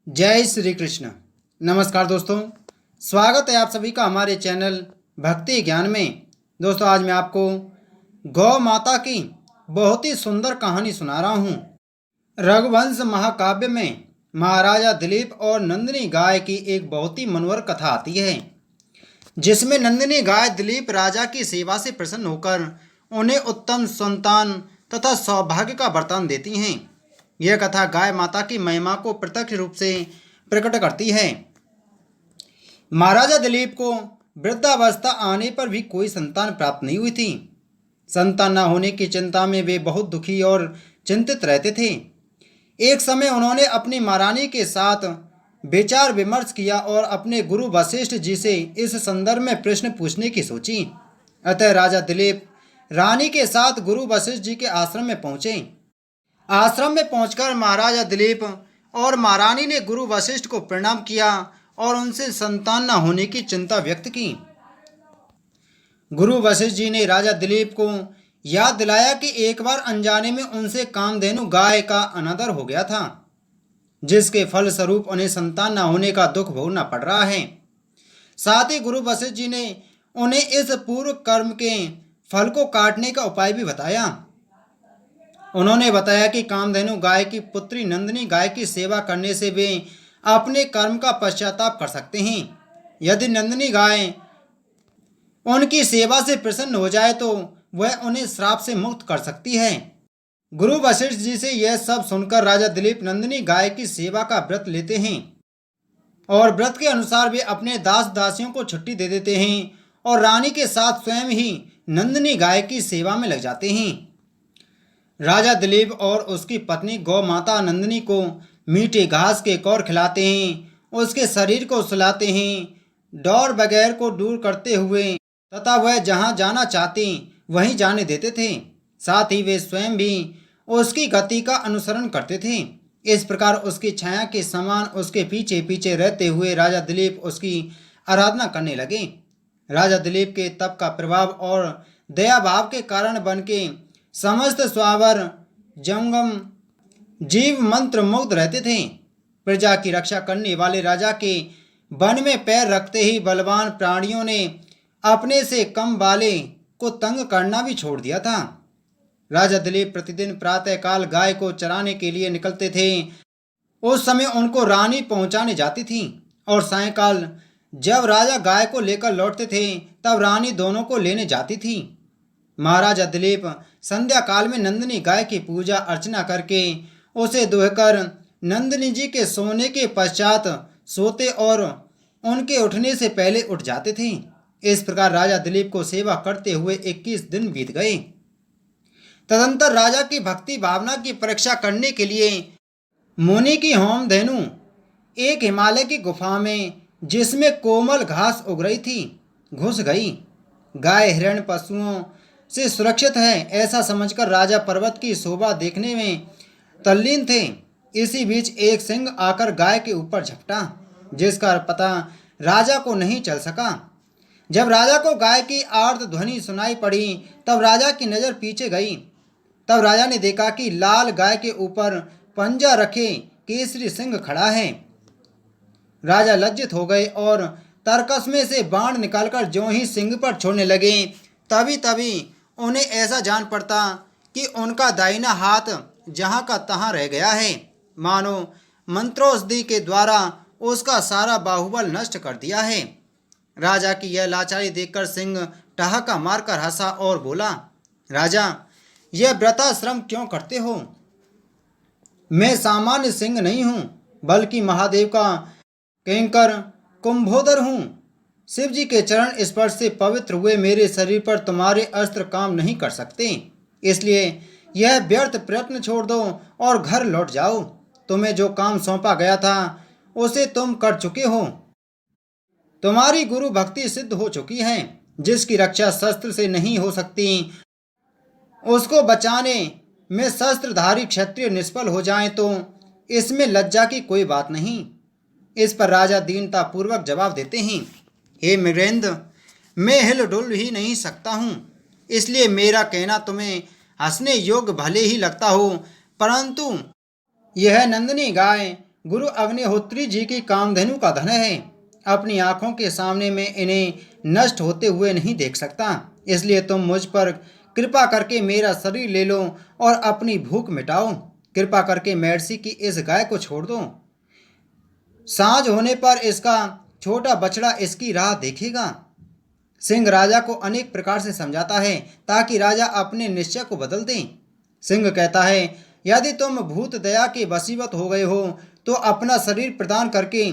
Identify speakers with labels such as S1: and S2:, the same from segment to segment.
S1: जय श्री कृष्ण। नमस्कार दोस्तों, स्वागत है आप सभी का हमारे चैनल भक्ति ज्ञान में। दोस्तों, आज मैं आपको गौ माता की बहुत ही सुंदर कहानी सुना रहा हूँ। रघुवंश महाकाव्य में महाराजा दिलीप और नंदिनी गाय की एक बहुत ही मनोहर कथा आती है, जिसमें नंदिनी गाय दिलीप राजा की सेवा से प्रसन्न होकर उन्हें उत्तम संतान तथा सौभाग्य का वरदान देती हैं। यह कथा गाय माता की महिमा को प्रत्यक्ष रूप से प्रकट करती है। महाराजा दिलीप को वृद्धावस्था आने पर भी कोई संतान प्राप्त नहीं हुई थी। संतान न होने की चिंता में वे बहुत दुखी और चिंतित रहते थे। एक समय उन्होंने अपनी महारानी के साथ विचार विमर्श किया और अपने गुरु वशिष्ठ जी से इस संदर्भ में प्रश्न पूछने की सोची। अतः राजा दिलीप रानी के साथ गुरु वशिष्ठ जी के आश्रम में पहुंचे। आश्रम में पहुंचकर महाराजा दिलीप और महारानी ने गुरु वशिष्ठ को प्रणाम किया और उनसे संतान न होने की चिंता व्यक्त की। गुरु वशिष्ठ जी ने राजा दिलीप को याद दिलाया कि एक बार अनजाने में उनसे कामधेनु गाय का अनादर हो गया था, जिसके फलस्वरूप उन्हें संतान न होने का दुख भोगना पड़ रहा है। साथ ही गुरु वशिष्ठ जी ने उन्हें इस पूर्व कर्म के फल को काटने का उपाय भी बताया। उन्होंने बताया कि कामधेनु गाय की पुत्री नंदिनी गाय की सेवा करने से वे अपने कर्म का पश्चाताप कर सकते हैं। यदि नंदिनी गाय उनकी सेवा से प्रसन्न हो जाए तो वह उन्हें श्राप से मुक्त कर सकती है। गुरु वशिष्ठ जी से यह सब सुनकर राजा दिलीप नंदिनी गाय की सेवा का व्रत लेते हैं और व्रत के अनुसार वे अपने दास दासियों को छुट्टी दे देते हैं और रानी के साथ स्वयं ही नंदिनी गाय की सेवा में लग जाते हैं। राजा दिलीप और उसकी पत्नी गौ माता नंदिनी को मीठे घास के कौर खिलाते हैं, उसके शरीर को सुलाते हैं, डर बगैर को दूर करते हुए तथा वह जहाँ जाना चाहती वहीं जाने देते थे। साथ ही वे स्वयं भी उसकी गति का अनुसरण करते थे। इस प्रकार उसकी छाया के समान उसके पीछे पीछे रहते हुए राजा दिलीप उसकी आराधना करने लगे। राजा दिलीप के तप का प्रभाव और दया भाव के कारण बन के समस्त स्वावर जंगम जीव मंत्र मुग्ध रहते थे। प्रजा की रक्षा करने वाले राजा के वन में पैर रखते ही बलवान प्राणियों ने अपने से कम वाले को तंग करना भी छोड़ दिया था। राजा दिलीप प्रतिदिन प्रातःकाल गाय को चराने के लिए निकलते थे। उस समय उनको रानी पहुंचाने जाती थी और सायंकाल जब राजा गाय को लेकर लौटते थे तब रानी दोनों को लेने जाती थी। महाराजा दिलीप संध्या काल में नंदिनी गाय की पूजा अर्चना करके उसे दुहकर नंदिनी जी के सोने के पश्चात सोते और उनके उठने से पहले उठ जाते थे। इस प्रकार राजा दिलीप को सेवा करते हुए 21 दिन बीत गए। तदंतर राजा की भक्ति भावना की परीक्षा करने के लिए मुनि की होम धेनु एक हिमालय की गुफा में, जिसमें कोमल घास उग रही थी, घुस गई। गाय हिरण पशुओं से सुरक्षित है ऐसा समझकर राजा पर्वत की शोभा देखने में तल्लीन थे। इसी बीच एक सिंह आकर गाय के ऊपर झपटा, जिसका पता राजा को नहीं चल सका। जब राजा को गाय की आर्त ध्वनि सुनाई पड़ी तब राजा की नज़र पीछे गई। तब राजा ने देखा कि लाल गाय के ऊपर पंजा रखे केसरी सिंह खड़ा है। राजा लज्जित हो गए और तरकस में से बाण निकालकर ज्यों ही सिंह पर छोड़ने लगे, तभी तभी उन्हें ऐसा जान पड़ता कि उनका दाहिना हाथ जहाँ का तहाँ रह गया है, मानो मंत्रोषधि के द्वारा उसका सारा बाहुबल नष्ट कर दिया है। राजा की यह लाचारी देखकर सिंह ठहाका मारकर हंसा और बोला, राजा, यह व्रताश्रम क्यों करते हो? मैं सामान्य सिंह नहीं हूँ, बल्कि महादेव का किंकर कुंभोदर हूँ। शिव जी के चरण स्पर्श से पवित्र हुए मेरे शरीर पर तुम्हारे अस्त्र काम नहीं कर सकते, इसलिए यह व्यर्थ प्रयत्न छोड़ दो और घर लौट जाओ। तुम्हें जो काम सौंपा गया था उसे तुम कर चुके हो। तुम्हारी गुरु भक्ति सिद्ध हो चुकी है। जिसकी रक्षा शस्त्र से नहीं हो सकती, उसको बचाने में शस्त्रधारी क्षत्रिय निष्फल हो जाएं तो इसमें लज्जा की कोई बात नहीं। इस पर राजा दीनता पूर्वक जवाब देते हैं, हे मृगेंद्र, मैं हिल डुल ही नहीं सकता हूँ, इसलिए मेरा कहना तुम्हें हंसने योग्य भले ही लगता हो, परंतु यह नंदिनी गाय गुरु अग्निहोत्री जी की कामधेनु का धन है। अपनी आंखों के सामने मैं इन्हें नष्ट होते हुए नहीं देख सकता, इसलिए तुम मुझ पर कृपा करके मेरा शरीर ले लो और अपनी भूख मिटाओ। कृपा करके महर्षि की इस गाय को छोड़ दो। सांझ होने पर इसका छोटा बछड़ा इसकी राह देखेगा। सिंह राजा को अनेक प्रकार से समझाता है ताकि राजा अपने निश्चय को बदल दे। सिंह कहता है, यदि तुम भूत दया के वशीभूत हो गए हो तो अपना शरीर प्रदान करके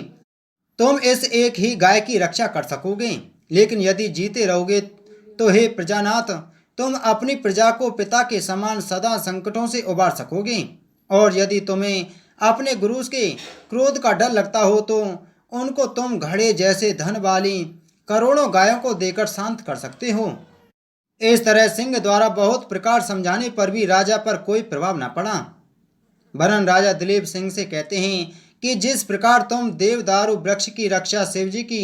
S1: तुम इस एक ही गाय की रक्षा कर सकोगे, लेकिन यदि जीते रहोगे तो हे प्रजानाथ, तुम अपनी प्रजा को पिता के समान सदा संकटों से उबार सकोगे। और यदि तुम्हें अपने गुरु के क्रोध का डर लगता हो तो उनको तुम घड़े जैसे धन वाली करोड़ों गायों को देकर शांत कर सकते हो। इस तरह सिंह द्वारा बहुत प्रकार समझाने पर भी राजा पर कोई प्रभाव न पड़ा। वरन राजा दिलीप सिंह से कहते हैं कि जिस प्रकार तुम देवदारू वृक्ष की रक्षा शिवजी की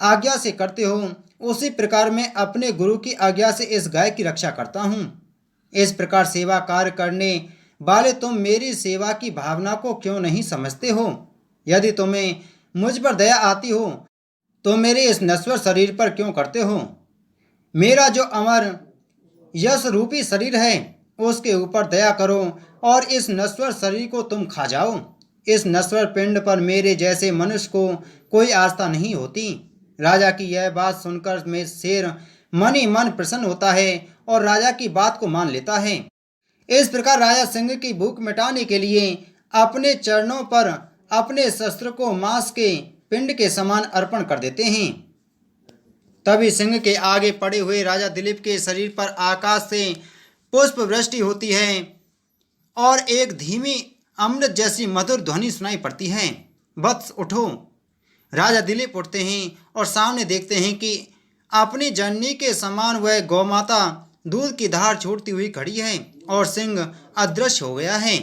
S1: आज्ञा से करते हो, उसी प्रकार मैं अपने गुरु की आज्ञा से इस गाय की रक्षा करता हूँ। इस प्रकार सेवा कार्य करने वाले तुम मेरी सेवा की भावना को क्यों नहीं समझते हो? यदि तुम्हें मुझ पर दया आती हो तो मेरे इस नश्वर शरीर पर क्यों करते हो? मेरा जो अमर यश रूपी शरीर है उसके ऊपर दया करो और इस नश्वर शरीर को तुम खा जाओ। इस नश्वर पिंड पर मेरे जैसे मनुष्य को कोई आस्था नहीं होती। राजा की यह बात सुनकर मैं शेर मन ही मन प्रसन्न होता है और राजा की बात को मान लेता है। इस प्रकार राजा सिंह की भूख मिटाने के लिए अपने चरणों पर अपने शस्त्र को मांस के पिंड के समान अर्पण कर देते हैं। तभी सिंह के आगे पड़े हुए राजा दिलीप के शरीर पर आकाश से पुष्प वृष्टि होती है और एक धीमी अमृत जैसी मधुर ध्वनि सुनाई पड़ती है, वत्स उठो। राजा दिलीप उठते हैं और सामने देखते हैं कि अपनी जननी के समान वह गौमाता दूध की धार छोड़ती हुई खड़ी है और सिंह अदृश्य हो गया है।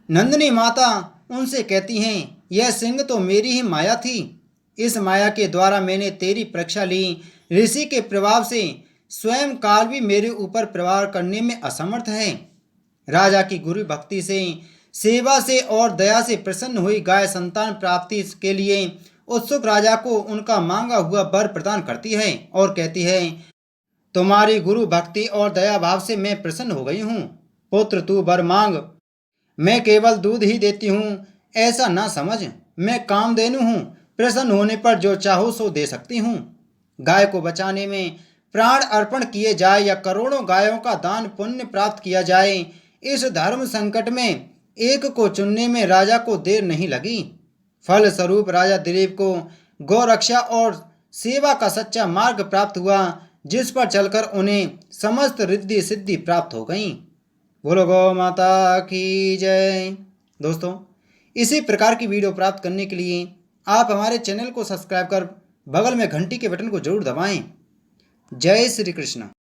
S1: नंदिनी माता उनसे कहती हैं, यह सिंह तो मेरी ही माया थी। इस माया के द्वारा मैंने तेरी परीक्षा ली। ऋषि के प्रभाव से स्वयं काल भी मेरे ऊपर प्रहार करने में असमर्थ है। राजा की गुरु भक्ति से, सेवा से और दया से प्रसन्न हुई गाय संतान प्राप्ति के लिए उत्सुक राजा को उनका मांगा हुआ वर प्रदान करती है और कहती है, तुम्हारी गुरु भक्ति और दया भाव से मैं प्रसन्न हो गई हूँ। पुत्र तू वर मांग। मैं केवल दूध ही देती हूँ ऐसा ना समझ, मैं कामधेनु हूँ। प्रसन्न होने पर जो चाहो सो दे सकती हूँ। गाय को बचाने में प्राण अर्पण किए जाए या करोड़ों गायों का दान पुण्य प्राप्त किया जाए, इस धर्म संकट में एक को चुनने में राजा को देर नहीं लगी। फल स्वरूप राजा दिलीप को गौरक्षा और सेवा का सच्चा मार्ग प्राप्त हुआ, जिस पर चलकर उन्हें समस्त रिद्धि सिद्धि प्राप्त हो गई। बोलो गौ माता की जय। दोस्तों, इसी प्रकार की वीडियो प्राप्त करने के लिए आप हमारे चैनल को सब्सक्राइब कर बगल में घंटी के बटन को जरूर दबाएं। जय श्री कृष्ण।